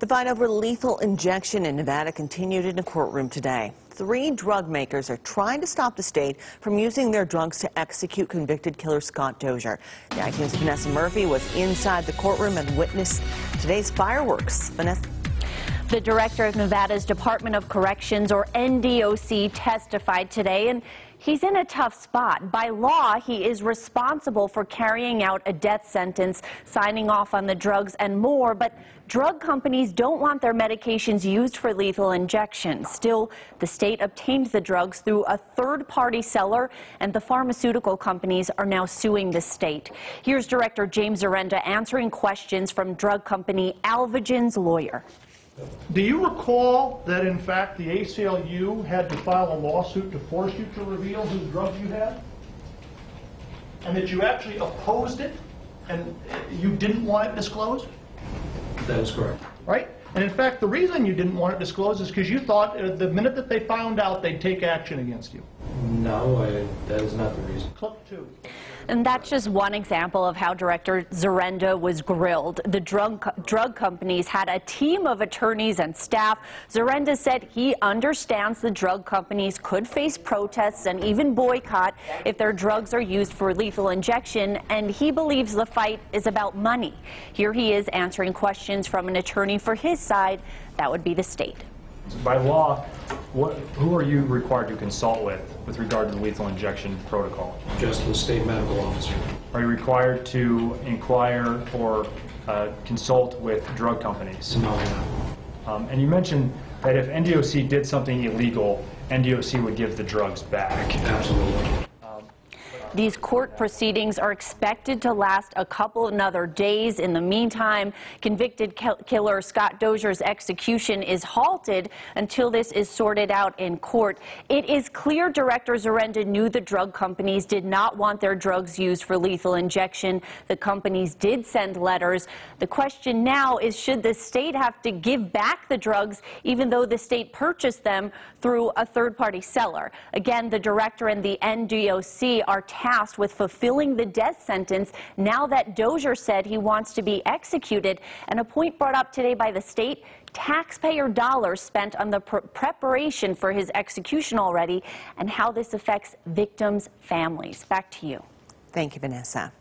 The fight over lethal injection in Nevada continued in a courtroom today. 3 drug makers are trying to stop the state from using their drugs to execute convicted killer Scott Dozier. The I-Team's Vanessa Murphy was inside the courtroom and witnessed today's fireworks. Vanessa. The director of Nevada's Department of Corrections, or NDOC, testified today, and he's in a tough spot. By law, he is responsible for carrying out a death sentence, signing off on the drugs, and more, but drug companies don't want their medications used for lethal injection. Still, the state obtained the drugs through a third-party seller, and the pharmaceutical companies are now suing the state. Here's Director James Zarenda answering questions from drug company Alvogen's lawyer. Do you recall that, in fact, the ACLU had to file a lawsuit to force you to reveal whose drugs you had? And that you actually opposed it and you didn't want it disclosed? That is correct. Right? And in fact, the reason you didn't want it disclosed is because you thought the minute that they found out, they'd take action against you. No, that is not the reason. Clip 2. And that's just one example of how Director Zarenda was grilled. The drug companies had a team of attorneys and staff. Zarenda said he understands the drug companies could face protests and even boycott if their drugs are used for lethal injection, and he believes the fight is about money. Here he is answering questions from an attorney for his side. That would be the state. By law, who are you required to consult with regard to the lethal injection protocol? Just the state medical officer. Are you required to inquire or consult with drug companies? No, I'm not. And you mentioned that if NDOC did something illegal, NDOC would give the drugs back. Absolutely. These court proceedings are expected to last a couple another days. In the meantime, convicted killer Scott Dozier's execution is halted until this is sorted out in court. It is clear Director Zarenda knew the drug companies did not want their drugs used for lethal injection. The companies did send letters. The question now is, should the state have to give back the drugs even though the state purchased them through a third-party seller? Again, the director and the NDOC are tasked with fulfilling the death sentence now that Dozier said he wants to be executed. And a point brought up today by the state, taxpayer dollars spent on the preparation for his execution already, and how this affects victims' families. Back to you. Thank you, Vanessa.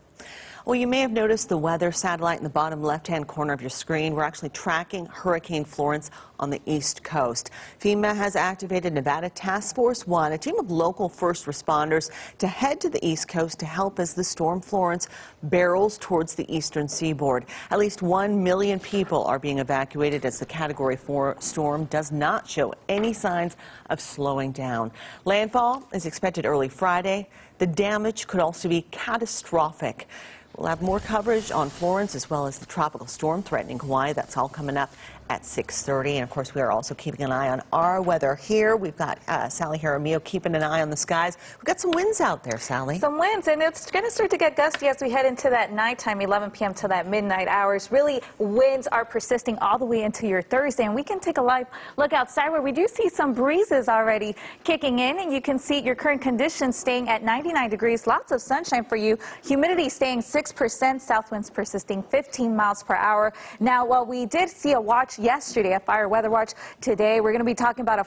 Well, you may have noticed the weather satellite in the bottom left-hand corner of your screen. We're actually tracking Hurricane Florence on the East Coast. FEMA has activated Nevada Task Force 1, a team of local first responders, to head to the East Coast to help as the storm Florence barrels towards the eastern seaboard. At least 1 million people are being evacuated as the Category 4 storm does not show any signs of slowing down. Landfall is expected early Friday. The damage could also be catastrophic. We'll have more coverage on Florence as well as the tropical storm threatening Hawaii. That's all coming up at 6:30. And of course, we are also keeping an eye on our weather here. We've got Sally Jaramillo keeping an eye on the skies. We've got some winds out there, Sally. Some winds, and it's going to start to get gusty as we head into that nighttime, 11 p.m. to that midnight hours. Really, winds are persisting all the way into your Thursday, and we can take a live look outside where we do see some breezes already kicking in, and you can see your current conditions staying at 99 degrees. Lots of sunshine for you. Humidity staying 6%, south winds persisting 15 miles per hour. Now, while we did see a watch yesterday, a fire weather watch, today we're going to be talking about a